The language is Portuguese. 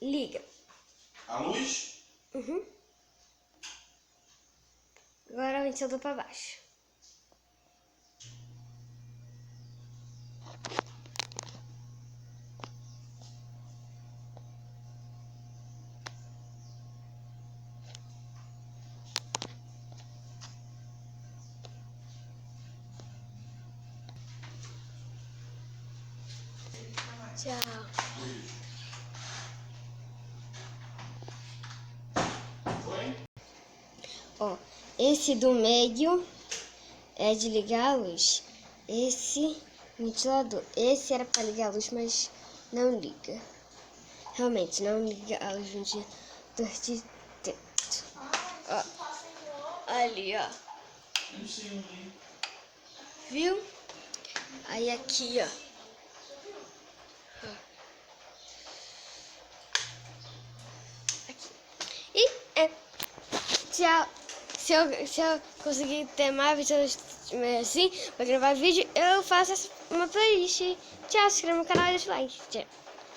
Liga. A luz? Uhum. Agora o ventilador para baixo. Tchau. Foi? Ó, esse do meio é de ligar a luz. Esse ventilador. Esse era para ligar a luz, mas não liga. Realmente, não liga a luz no dia de dentro. Ó, ali, ó. Não sei onde. Viu? Aí aqui, ó. Aqui. E tchau. Se eu conseguir ter mais vídeos assim, pra gravar vídeo, eu faço uma playlist. Tchau, se inscreva no canal e deixa o like. Tchau.